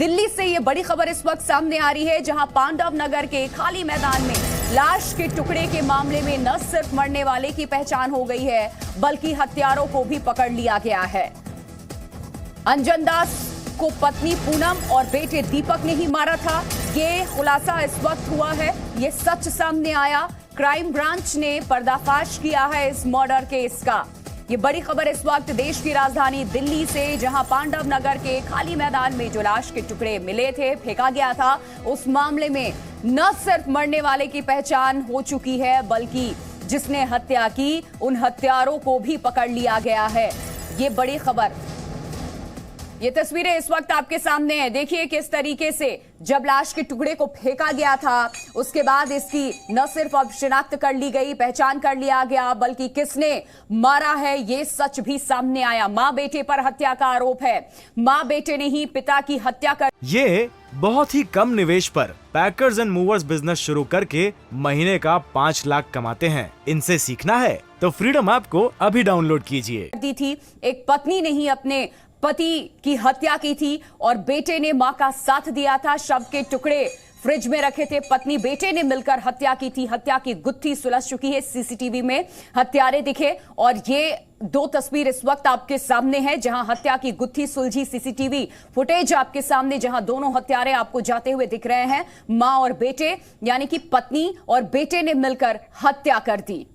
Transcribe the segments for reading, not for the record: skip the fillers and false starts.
दिल्ली से ये बड़ी खबर इस वक्त सामने आ रही है, जहां पांडव नगर के खाली मैदान में लाश के टुकड़े के मामले में न सिर्फ मरने वाले की पहचान हो गई है, बल्कि हत्यारों को भी पकड़ लिया गया है। अंजन दास को पत्नी पूनम और बेटे दीपक ने ही मारा था, ये खुलासा इस वक्त हुआ है, ये सच सामने आया। क्राइम ब्रांच ने पर्दाफाश किया है इस मर्डर केस का। ये बड़ी खबर इस वक्त देश की राजधानी दिल्ली से, जहां पांडव नगर के खाली मैदान में जो लाश के टुकड़े मिले थे, फेंका गया था, उस मामले में न सिर्फ मरने वाले की पहचान हो चुकी है, बल्कि जिसने हत्या की उन हत्यारों को भी पकड़ लिया गया है। ये बड़ी खबर, ये तस्वीरें इस वक्त आपके सामने हैं। देखिए किस तरीके से जब लाश के टुकड़े को फेंका गया था, उसके बाद इसकी न सिर्फ अब शिनाख्त कर ली गई, पहचान कर लिया गया, बल्कि किसने मारा है ये सच भी सामने आया। मां बेटे पर हत्या का आरोप है, मां बेटे ने ही पिता की हत्या कर। ये बहुत ही कम निवेश पर पैकर्स एंड मूवर्स बिजनेस शुरू करके महीने का 5 लाख कमाते हैं। इनसे सीखना है तो फ्रीडम ऐप को अभी डाउनलोड कीजिए। दी थी एक पत्नी ने ही अपने पति की हत्या की थी और बेटे ने मां का साथ दिया था। शव के टुकड़े फ्रिज में रखे थे, पत्नी बेटे ने मिलकर हत्या की थी। हत्या की गुत्थी सुलझ चुकी है, सीसीटीवी में हत्यारे दिखे और ये 2 तस्वीर इस वक्त आपके सामने है, जहां हत्या की गुत्थी सुलझी। सीसीटीवी फुटेज आपके सामने, जहां दोनों हत्यारे आपको जाते हुए दिख रहे हैं, मां और बेटे, यानी कि पत्नी और बेटे ने मिलकर हत्या कर दी।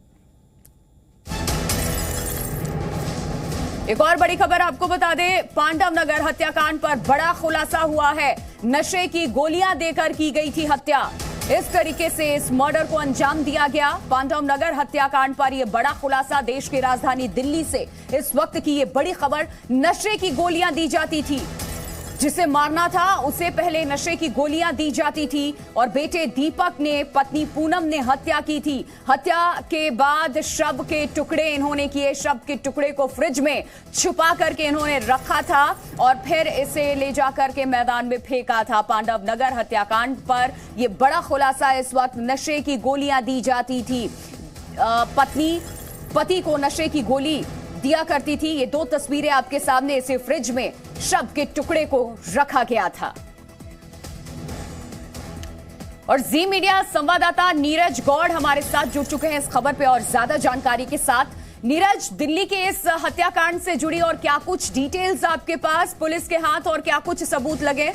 एक और बड़ी खबर आपको बता दें, पांडव नगर हत्याकांड पर बड़ा खुलासा हुआ है। नशे की गोलियां देकर की गई थी हत्या, इस तरीके से इस मर्डर को अंजाम दिया गया। पांडव नगर हत्याकांड पर यह बड़ा खुलासा देश की राजधानी दिल्ली से इस वक्त की यह बड़ी खबर। नशे की गोलियां दी जाती थी, जिसे मारना था उसे पहले नशे की गोलियां दी जाती थी और बेटे दीपक ने पत्नी पूनम ने हत्या की थी। हत्या के बाद शव के टुकड़े इन्होंने किए, शव के टुकड़े को फ्रिज में छुपा करके इन्होंने रखा था और फिर इसे ले जाकर के मैदान में फेंका था। पांडव नगर हत्याकांड पर यह बड़ा खुलासा इस वक्त। नशे की गोलियां दी जाती थी, पत्नी पति को नशे की गोली दिया करती थी। ये 2 तस्वीरें आपके सामने, इसे फ्रिज में शव के टुकड़े को रखा गया था। और जी मीडिया संवाददाता नीरज गौड़ हमारे साथ जुड़ चुके हैं इस खबर पे और ज्यादा जानकारी के साथ। नीरज, दिल्ली के इस हत्याकांड से जुड़ी और क्या कुछ डिटेल्स आपके पास, पुलिस के हाथ और क्या कुछ सबूत लगे?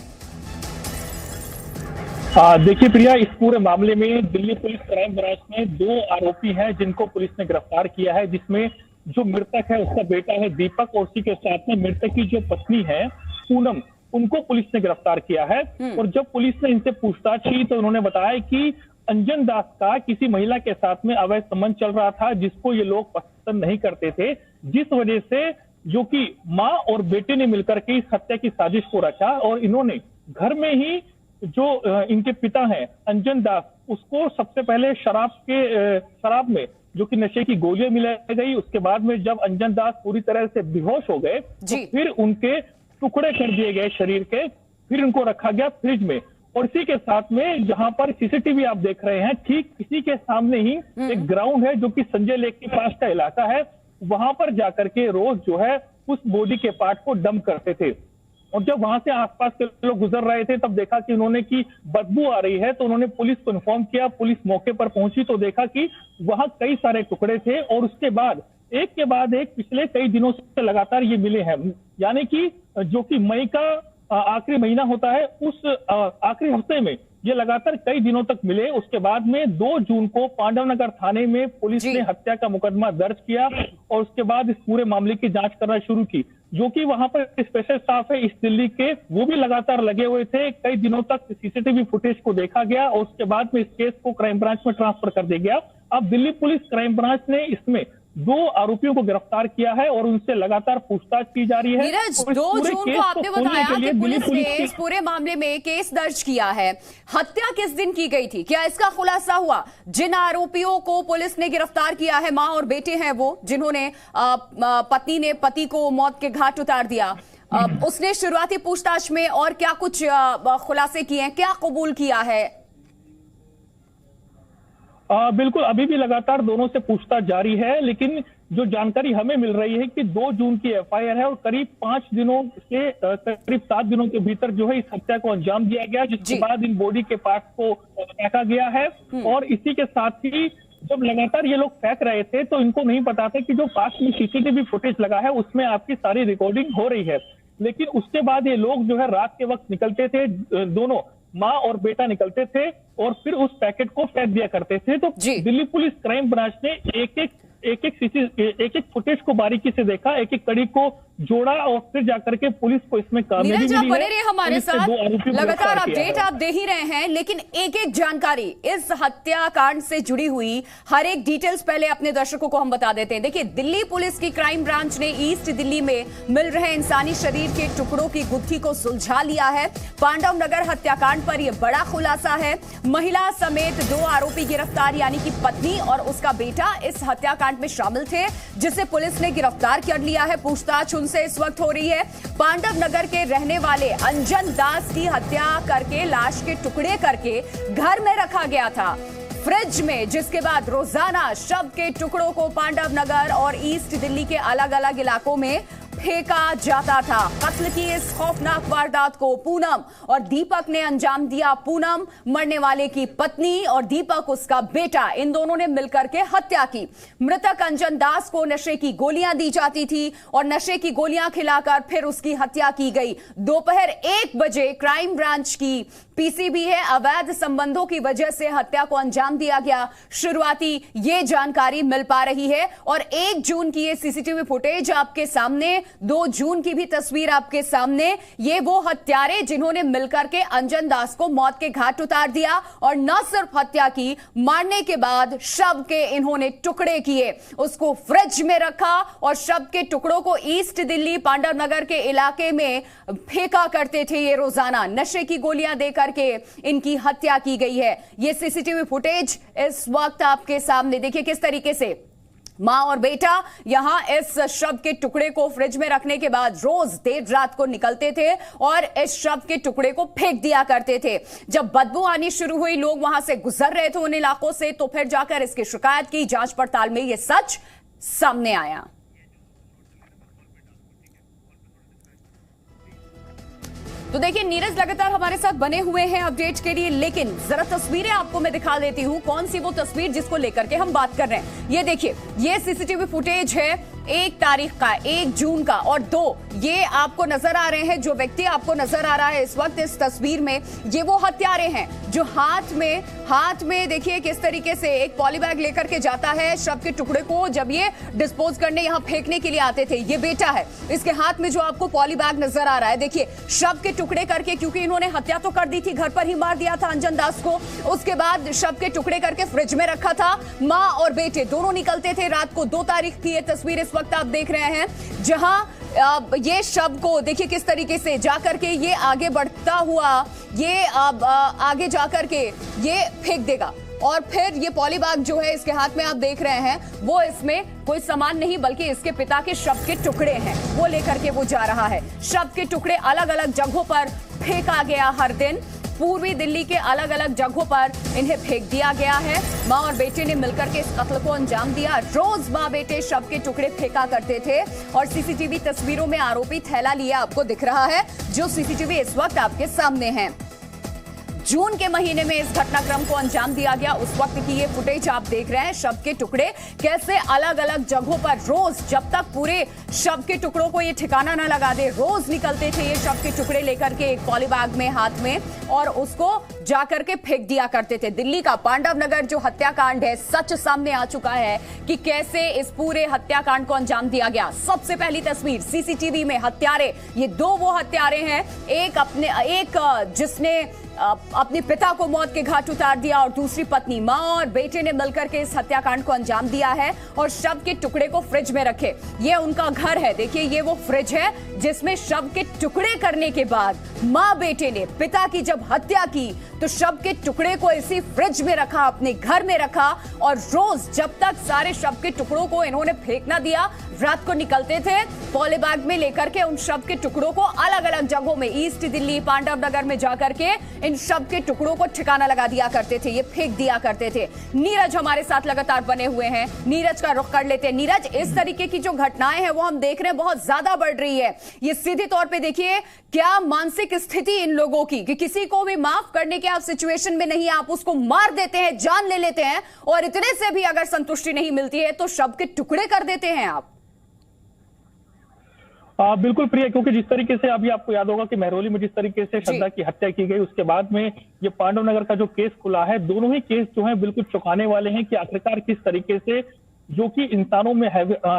देखिए प्रिया, इस पूरे मामले में दिल्ली पुलिस क्राइम ब्रांच में 2 आरोपी हैं जिनको पुलिस ने गिरफ्तार किया है, जिसमें जो मृतक है उसका बेटा है दीपक और उसी के साथ में मृतक की जो पत्नी है पूनम, उनको पुलिस ने गिरफ्तार किया है। और जब पुलिस ने इनसे पूछताछ की तो उन्होंने बताया कि अंजन दास का किसी महिला के साथ में अवैध संबंध चल रहा था, जिसको ये लोग पसंद नहीं करते थे, जिस वजह से जो कि माँ और बेटे ने मिलकर के इस हत्या की साजिश को रचा और इन्होंने घर में ही जो इनके पिता हैं अंजन दास, उसको सबसे पहले शराब में जो कि नशे की गोलियां मिलाई गई। उसके बाद में जब अंजन दास पूरी तरह से बेहोश हो गए तो फिर उनके टुकड़े कर दिए गए शरीर के, फिर उनको रखा गया फ्रिज में। और इसी के साथ में जहां पर सीसीटीवी आप देख रहे हैं, ठीक इसी के सामने ही एक ग्राउंड है जो कि संजय लेक के पास का इलाका है। वहां पर जाकर के रोज जो है उस बॉडी के पार्ट को डंप करते थे और जब वहां से आसपास के लोग गुजर रहे थे तब देखा कि उन्होंने की बदबू आ रही है, तो उन्होंने पुलिस को इन्फॉर्म किया। पुलिस मौके पर पहुंची तो देखा कि वहां कई सारे टुकड़े थे और उसके बाद एक के बाद एक पिछले कई दिनों से लगातार ये मिले हैं। यानी कि जो कि मई का आखिरी महीना होता है, उस आखिरी हफ्ते में ये लगातार कई दिनों तक मिले। उसके बाद में 2 जून को पांडवनगर थाने में पुलिस ने हत्या का मुकदमा दर्ज किया और उसके बाद इस पूरे मामले की जांच करना शुरू की। जो कि वहां पर स्पेशल स्टाफ है इस दिल्ली के, वो भी लगातार लगे हुए थे। कई दिनों तक सीसीटीवी फुटेज को देखा गया और उसके बाद में इस केस को क्राइम ब्रांच में ट्रांसफर कर दिया गया। अब दिल्ली पुलिस क्राइम ब्रांच ने इसमें 2 आरोपियों को गिरफ्तार किया है और उनसे लगातार पूछताछ की जा रही है। नीरज, 2 जून को आपने बताया कि पुलिस ने इस पूरे मामले में केस दर्ज किया है। हत्या किस दिन की गई थी, क्या इसका खुलासा हुआ? जिन आरोपियों को पुलिस ने गिरफ्तार किया है, मां और बेटे हैं वो, जिन्होंने पत्नी ने पति को मौत के घाट उतार दिया, उसने शुरुआती पूछताछ में और क्या कुछ खुलासे किए हैं, क्या कबूल किया है? बिल्कुल, अभी भी लगातार दोनों से पूछताछ जारी है, लेकिन जो जानकारी हमें मिल रही है कि 2 जून की एफआईआर है और करीब 5 दिनों से करीब 7 दिनों के भीतर जो है इस हत्या को अंजाम दिया गया, जिसके बाद इन बॉडी के पार्ट्स को फेंका गया है। और इसी के साथ ही जब लगातार ये लोग फेंक रहे थे तो इनको नहीं पता था कि जो पास में सीसीटीवी फुटेज लगा है उसमें आपकी सारी रिकॉर्डिंग हो रही है। लेकिन उसके बाद ये लोग जो है रात के वक्त निकलते थे, दोनों माँ और बेटा निकलते थे और फिर उस पैकेट को फेंक दिया करते थे। तो दिल्ली पुलिस क्राइम ब्रांच ने एक एक फुटेज को बारीकी से देखा, एक एक कड़ी को जोड़ा और फिर जाकर के पुलिस को इसमें कामयाबी मिली है। बने रहे हमारे साथ, लगातार अपडेट आप दे ही रहे हैं, लेकिन एक एक जानकारी इस हत्याकांड से जुड़ी हुई हर एक डिटेल्स पहले अपने दर्शकों को हम बता देते हैं। देखिए, दिल्ली पुलिस की क्राइम ब्रांच ने ईस्ट दिल्ली में मिल रहे इंसानी शरीर के टुकड़ों की गुत्थी को सुलझा लिया है। पांडव नगर हत्याकांड पर यह बड़ा खुलासा है। महिला समेत 2 आरोपी गिरफ्तार, यानी कि पत्नी और उसका बेटा इस हत्याकांड में शामिल थे, जिसे पुलिस ने गिरफ्तार कर लिया है। पूछताछ उनसे इस वक्त हो रही है। पांडव नगर के रहने वाले अंजन दास की हत्या करके लाश के टुकड़े करके घर में रखा गया था, फ्रिज में, जिसके बाद रोजाना शव के टुकड़ों को पांडव नगर और ईस्ट दिल्ली के अलग अलग इलाकों में फेंका जाता था। कत्ल की इस खौफनाक वारदात को पूनम और दीपक ने अंजाम दिया। पूनम मरने वाले की पत्नी और दीपक उसका बेटा, इन दोनों ने मिलकर के हत्या की। मृतक अंजन दास को नशे की गोलियां दी जाती थी और नशे की गोलियां खिलाकर फिर उसकी हत्या की गई। दोपहर 1 बजे क्राइम ब्रांच की पीसीबी है, अवैध संबंधों की वजह से हत्या को अंजाम दिया गया, शुरुआती ये जानकारी मिल पा रही है। और 1 जून की ये सीसीटीवी फुटेज आपके सामने, 2 जून की भी तस्वीर आपके सामने। ये वो हत्यारे जिन्होंने मिलकर के अंजन दास को मौत के घाट उतार दिया और न सिर्फ हत्या की, मारने के बाद शव के इन्होंने टुकड़े किए, उसको फ्रिज में रखा और शव के टुकड़ों को ईस्ट दिल्ली पांडव नगर के इलाके में फेंका करते थे। ये रोजाना नशे की गोलियां देकर के इनकी हत्या की गई है। ये सीसीटीवी फुटेज इस वक्त आपके सामने, देखिए किस तरीके से मां और बेटा यहां इस शव के टुकड़े को फ्रिज में रखने के बाद रोज देर रात को निकलते थे और इस शव के टुकड़े को फेंक दिया करते थे। जब बदबू आनी शुरू हुई, लोग वहां से गुजर रहे थे उन इलाकों से, तो फिर जाकर इसकी शिकायत की। जांच पड़ताल में यह सच सामने आया। तो देखिए, नीरज लगातार हमारे साथ बने हुए हैं अपडेट के लिए, लेकिन जरा तस्वीरें आपको मैं दिखा देती हूं। कौन सी वो तस्वीर जिसको लेकर के हम बात कर रहे हैं। ये देखिए, ये सीसीटीवी फुटेज है 1 तारीख का, 1 जून का, और 2 ये आपको नजर आ रहे हैं। जो व्यक्ति आपको नजर आ रहा है इस वक्त इस तस्वीर में, ये वो हत्यारे हैं जो हाथ में देखिए किस तरीके से एक पॉलीबैग लेकर के जाता है शव के टुकड़े को, जब ये डिस्पोज करने यहां फेंकने के लिए आते थे। ये बेटा है, इसके हाथ में जो आपको पॉलीबैग नजर आ रहा है, देखिए शव के टुकड़े करके, क्योंकि इन्होंने हत्या तो कर दी थी, घर पर ही मार दिया था अंजन दास को, उसके बाद शव के टुकड़े करके फ्रिज में रखा था। मां और बेटे दोनों निकलते थे रात को। 2 तारीख की ये तस्वीर इस वक्त आप देख रहे हैं, जहां ये शव को देखिए किस तरीके से जाकर के ये आगे बढ़ता हुआ, ये आगे जाकर के ये फेंक देगा और फिर ये पॉलीबैग जो है इसके हाथ में आप देख रहे हैं, वो इसमें कोई सामान नहीं बल्कि इसके पिता के शव के टुकड़े हैं, वो लेकर के वो जा रहा है। शव के टुकड़े अलग अलग जगहों पर फेंका गया। हर दिन पूर्वी दिल्ली के अलग अलग जगहों पर इन्हें फेंक दिया गया है। मां और बेटे ने मिलकर के इस कत्ल को अंजाम दिया। रोज मां बेटे शव के टुकड़े फेंका करते थे और सीसीटीवी तस्वीरों में आरोपी थैला लिए आपको दिख रहा है, जो सीसीटीवी इस वक्त आपके सामने है। जून के महीने में इस घटनाक्रम को अंजाम दिया गया। उस वक्त की ये फुटेज आप देख रहे हैं, शव के टुकड़े कैसे अलग अलग जगहों पर रोज, जब तक पूरे शव के टुकड़ों को ये ठिकाना न लगा दे, रोज निकलते थे ये शव के टुकड़े लेकर के एक पॉलीबैग में हाथ में और उसको जाकर के फेंक दिया करते थे। दिल्ली का पांडव नगर जो हत्याकांड है, सच सामने आ चुका है कि कैसे इस पूरे हत्याकांड को अंजाम दिया गया। सबसे पहली तस्वीर सीसीटीवी में हत्यारे, ये 2 वो हत्यारे हैं, एक जिसने अपने पिता को मौत के घाट उतार दिया और दूसरी पत्नी, मां और बेटे ने मिलकर के इस हत्याकांड को अंजाम दिया है और शव के टुकड़े को फ्रिज में रखे। ये उनका घर है, देखिए ये वो फ्रिज है जिसमें शव के टुकड़े करने के बाद मां बेटे ने पिता की जब हत्या की तो शव के टुकड़े को इसी फ्रिज में रखा, अपने घर में रखा, और रोज जब तक सारे शव के टुकड़ों को इन्होंने फेंक ना दिया, रात को निकलते थे पॉलीबैग में लेकर के उन शव के टुकड़ों को अलग अलग जगहों में, ईस्ट दिल्ली, पांडव नगर में जाकर के इन शव के टुकड़ों को ठिकाना लगा दिया करते थे, ये फेंक दिया करते थे। नीरज हमारे साथ लगातार बने हुए हैं, नीरज का रुख कर लेते हैं। नीरज, इस तरीके की जो घटनाएं हैं वो हम देख रहे हैं बहुत ज्यादा बढ़ रही है। ये सीधे तौर पे देखिए क्या मानसिक स्थिति इन लोगों की कि किसी को भी माफ करने के आप सिचुएशन में नहीं, आप उसको मार देते हैं, जान ले लेते हैं, और इतने से भी अगर संतुष्टि नहीं मिलती है तो शव के टुकड़े कर देते हैं आप। बिल्कुल प्रिया, क्योंकि जिस तरीके से अभी आपको याद होगा कि महरौली में जिस तरीके से श्रद्धा की हत्या की गई, उसके बाद में ये पांडव नगर का जो केस खुला है, दोनों ही केस जो है बिल्कुल चौंकाने वाले हैं कि आखिरकार किस तरीके से जो कि इंसानों में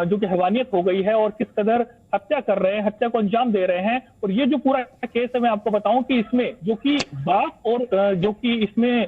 जो कि हैवानियत हो गई है और किस कदर हत्या कर रहे हैं, हत्या को अंजाम दे रहे हैं। और ये जो पूरा केस है, मैं आपको बताऊं कि इसमें जो कि बाप और जो कि इसमें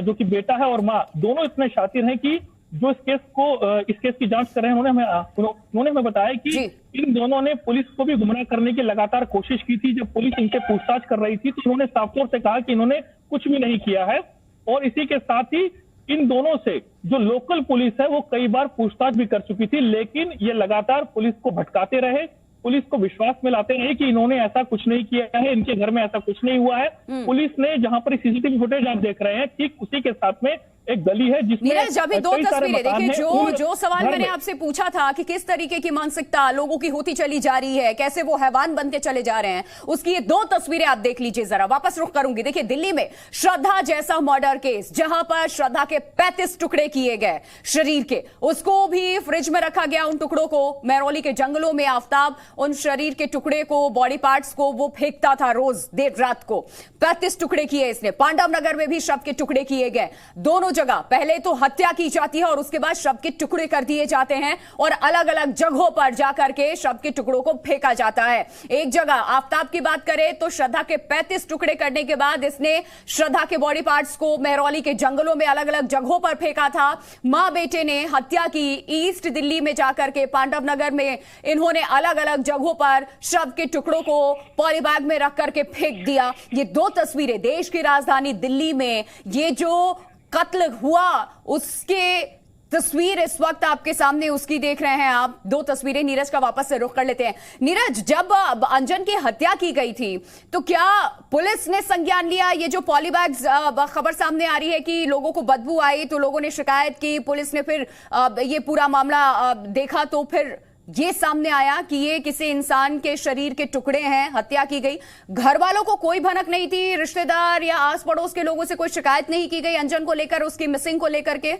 जो कि बेटा है और माँ, दोनों इतने शातिर हैं कि जो इस केस की जांच कर रहे हैं, उन्होंने हमें बताया कि इन दोनों ने पुलिस को भी गुमराह करने की लगातार कोशिश की थी। जब पुलिस इनसे पूछताछ कर रही थी तो उन्होंने साफ तौर से कहा कि इन्होंने कुछ भी नहीं किया है। और इसी के साथ ही इन दोनों से जो लोकल पुलिस है वो कई बार पूछताछ भी कर चुकी थी, लेकिन ये लगातार पुलिस को भटकाते रहे, पुलिस को विश्वास में लाते रहे कि इन्होंने ऐसा कुछ नहीं किया है, इनके घर में ऐसा कुछ नहीं हुआ है। पुलिस ने जहां पर सीसीटीवी फुटेज आप देख रहे हैं, ठीक उसी के साथ में एक गली है जिसमें नीरज, अभी दो तस्वीरें देखिए, जो सवाल मैंने आपसे पूछा था कि किस तरीके की मानसिकता लोगों की होती चली जा रही है, कैसे वो हैवान बनते चले जा रहे हैं, उसकी ये दो तस्वीरें आप देख लीजिए जरा। वापस रुख करूंगी। देखिए दिल्ली में श्रद्धा जैसा मर्डर केस, जहां पर श्रद्धा के 35 टुकड़े किए गए शरीर के, उसको भी फ्रिज में रखा गया, उन टुकड़ों को। महरौली के जंगलों में आफ्ताब उन शरीर के टुकड़े को, बॉडी पार्ट्स को वो फेंकता था रोज देर रात को। 35 टुकड़े किए इसने। पांडव नगर में भी शव के टुकड़े किए गए। दोनों जगह पहले तो हत्या की जाती है और उसके बाद शव के टुकड़े कर दिए जाते हैं और अलग अलग जगहों पर जाकर के शव के टुकड़ों को फेंका जाता है। एक जगह आफ्ताब की बात करें तो श्रद्धा के 35 टुकड़े करने के बाद इसने श्रद्धा के बॉडी पार्ट्स को महरौली के जंगलों में अलग अलग जगहों पर फेंका था। मां बेटे ने हत्या की। ईस्ट दिल्ली में जाकर के पांडव नगर में इन्होंने अलग अलग जगहों पर शव के टुकड़ों को पॉलीबैग में रख करके फेंक दिया। ये दो तस्वीरें देश की राजधानी दिल्ली में ये जो कत्ल हुआ उसके तस्वीर इस वक्त आपके सामने उसकी देख रहे हैं आप। दो तस्वीरें। नीरज का वापस से रुख कर लेते हैं। नीरज, जब अंजन की हत्या की गई थी तो क्या पुलिस ने संज्ञान लिया? ये जो पॉलीबैग्स खबर सामने आ रही है कि लोगों को बदबू आई तो लोगों ने शिकायत की, पुलिस ने फिर ये पूरा मामला देखा तो फिर ये सामने आया कि ये किसी इंसान के शरीर के टुकड़े हैं, हत्या की गई। घर वालों को कोई भनक नहीं थी? रिश्तेदार या आस पड़ोस के लोगों से कोई शिकायत नहीं की गई अंजन को लेकर, उसकी मिसिंग को लेकर के?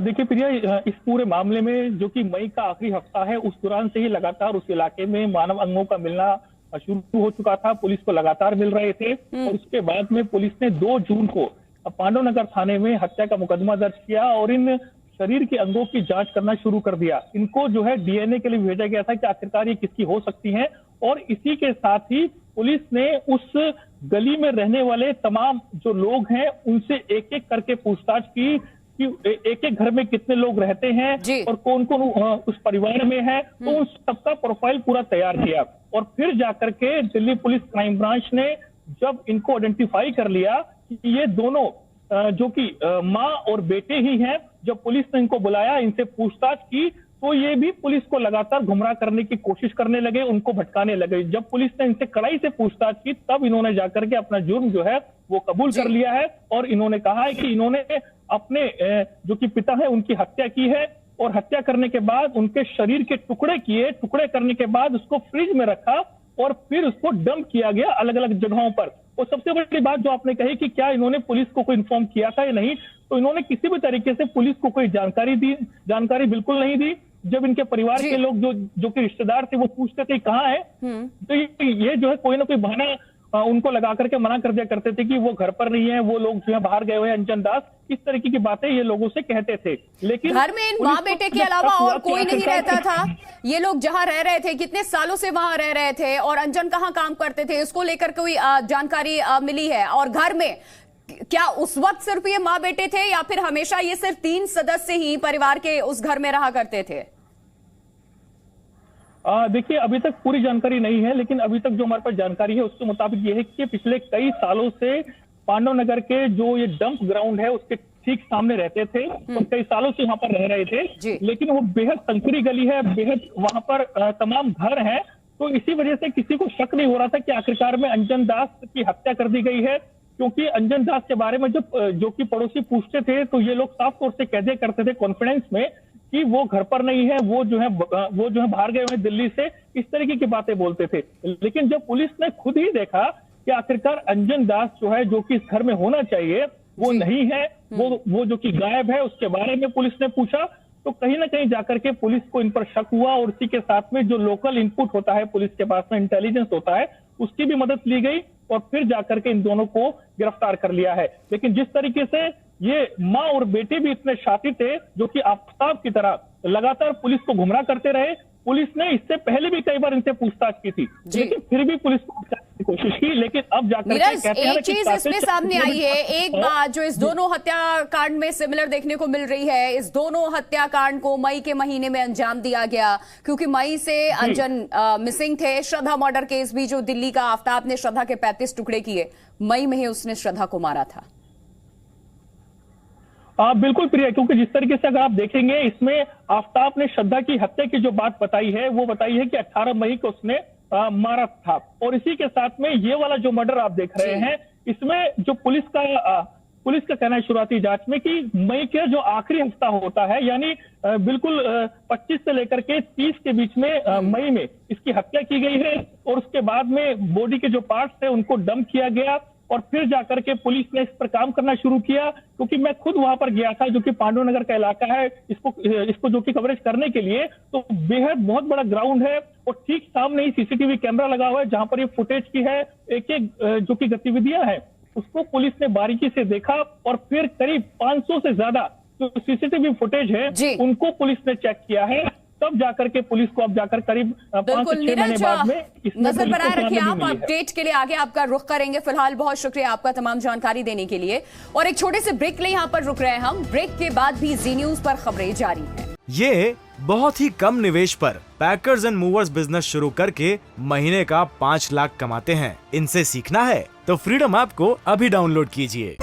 देखिए प्रिया, इस पूरे मामले में जो कि मई का आखिरी हफ्ता है, उस दौरान से ही लगातार उस इलाके में मानव अंगों का मिलना शुरू हो चुका था। पुलिस को लगातार मिल रहे थे और उसके बाद में पुलिस ने 2 जून को पांडव नगर थाने में हत्या का मुकदमा दर्ज किया और इन शरीर के अंगों की जांच करना शुरू कर दिया। इनको जो है डीएनए के लिए भेजा गया था कि आखिरकार ये किसकी हो सकती हैं। और इसी के साथ ही पुलिस ने उस गली में रहने वाले तमाम जो लोग हैं उनसे एक एक करके पूछताछ की कि एक एक घर में कितने लोग रहते हैं और कौन कौन उस परिवार में है। तो उन सबका प्रोफाइल पूरा तैयार किया और फिर जाकर के दिल्ली पुलिस क्राइम ब्रांच ने जब इनको आइडेंटिफाई कर लिया कि ये दोनों जो कि माँ और बेटे ही हैं, जब पुलिस ने इनको बुलाया, इनसे पूछताछ की तो ये भी पुलिस को लगातार गुमराह करने की कोशिश करने लगे, उनको भटकाने लगे। जब पुलिस ने इनसे कड़ाई से पूछताछ की तब इन्होंने जाकर के अपना जुर्म जो है वो कबूल कर लिया है और इन्होंने कहा है कि इन्होंने अपने जो कि पिता है उनकी हत्या की है और हत्या करने के बाद उनके शरीर के टुकड़े किए, टुकड़े करने के बाद उसको फ्रिज में रखा और फिर उसको डंप किया गया अलग अलग जगहों पर। और सबसे बड़ी बात जो आपने कही कि क्या इन्होंने पुलिस को कोई इन्फॉर्म किया था या नहीं, तो इन्होंने किसी भी तरीके से पुलिस को कोई जानकारी बिल्कुल नहीं दी। जब इनके परिवार के लोग जो कि रिश्तेदार थे वो पूछते थे कहाँ है, तो ये जो है कोई ना कोई बहाना उनको लगा करके मना कर दिया करते थे कि वो घर पर नहीं है, वो लोग जो है बाहर गए हुए हैं, अंजन दास, इस तरीके की बातें ये लोगों से कहते थे। लेकिन घर में इन माँ बेटे के अलावा और कोई नहीं रहता था? ये लोग जहां रह रहे थे, कितने सालों से वहां रह रहे थे और अंजन कहाँ काम करते थे, इसको लेकर कोई जानकारी मिली है? और घर में क्या उस वक्त सिर्फ ये माँ बेटे थे या फिर हमेशा ये सिर्फ 3 सदस्य ही परिवार के उस घर में रहा करते थे? देखिए, अभी तक पूरी जानकारी नहीं है, लेकिन अभी तक जो हमारे पास जानकारी है उसके मुताबिक ये है कि पिछले कई सालों से पांडव नगर के जो ये डंप ग्राउंड है उसके ठीक सामने रहते थे और कई सालों से वहां पर रह रहे थे, लेकिन वो बेहद संकरी गली है, बेहद वहां पर तमाम घर हैं, तो इसी वजह से किसी को शक नहीं हो रहा था कि आखिरकार में अंजन दास की हत्या कर दी गई है। क्योंकि अंजन दास के बारे में जब जो कि पड़ोसी पूछते थे तो ये लोग साफ तौर से कह दिया करते थे कॉन्फिडेंस में कि वो घर पर नहीं है, वो जो है बाहर गए हुए दिल्ली से, इस तरीके की बातें बोलते थे। लेकिन जब पुलिस ने खुद ही देखा कि आखिरकार अंजन दास जो है, जो कि इस घर में होना चाहिए, वो नहीं है, वो जो कि गायब है, उसके बारे में पुलिस ने पूछा, तो कहीं ना कहीं जाकर के पुलिस को इन पर शक हुआ और इसी के साथ में जो लोकल इनपुट होता है पुलिस के पास में, इंटेलिजेंस होता है, उसकी भी मदद ली गई और फिर जाकर के इन दोनों को गिरफ्तार कर लिया है। लेकिन जिस तरीके से ये माँ और बेटे भी इतने शातिर थे, जो कि आफताब की तरह लगातार पुलिस को गुमराह करते रहे, पुलिस ने इससे पहले भी कई बार इनसे पूछताछ की थी, लेकिन फिर भी पुलिस को की कोशिश की, लेकिन अब जाकर एक चीज इसमें सामने आई है, एक बात जो इस दोनों हत्याकांड में सिमिलर देखने को मिल रही है, इस दोनों हत्याकांड को मई के महीने में अंजाम दिया गया, क्योंकि मई से अंजन मिसिंग थे। श्रद्धा मर्डर केस भी जो दिल्ली का, आफताब ने श्रद्धा के 35 टुकड़े किए, मई में ही उसने श्रद्धा को मारा था। बिल्कुल प्रिया, क्योंकि जिस तरीके से अगर आप देखेंगे इसमें आफताब ने श्रद्धा की हत्या की जो बात बताई है, वो बताई है कि 18 मई को उसने मारा था, और इसी के साथ में ये वाला जो मर्डर आप देख रहे हैं, इसमें जो पुलिस का कहना है शुरुआती जांच में कि मई का जो आखिरी हफ्ता होता है, यानी बिल्कुल 25 से लेकर के 30 के बीच में मई में इसकी हत्या की गई है, और उसके बाद में बॉडी के जो पार्ट्स थे उनको डंप किया गया और फिर जाकर के पुलिस ने इस पर काम करना शुरू किया। क्योंकि मैं खुद वहां पर गया था, जो कि पांडव नगर का इलाका है, इसको जो कि कवरेज करने के लिए, तो बेहद बहुत बड़ा ग्राउंड है और ठीक सामने ही सीसीटीवी कैमरा लगा हुआ है, जहां पर ये फुटेज की है एक जो कि गतिविधियां हैं, उसको पुलिस ने बारीकी से देखा और फिर करीब 500 से ज्यादा जो सीसीटीवी फुटेज है उनको पुलिस ने चेक किया है, तब जाकर के पुलिस को अब जाकर करीब 5 से 6 महीने बाद में नजर बनाए रखिए। आप अपडेट के लिए आगे आपका रुख करेंगे। फिलहाल बहुत शुक्रिया आपका तमाम जानकारी देने के लिए, और एक छोटे से ब्रेक के लिए यहाँ पर रुक रहे हैं हम। ब्रेक के बाद भी जी न्यूज पर खबरें जारी है। ये बहुत ही कम निवेश पर पैकर्स एंड मूवर्स बिजनेस शुरू करके महीने का 5 लाख कमाते हैं। इनसे सीखना है तो फ्रीडम ऐप को अभी डाउनलोड कीजिए।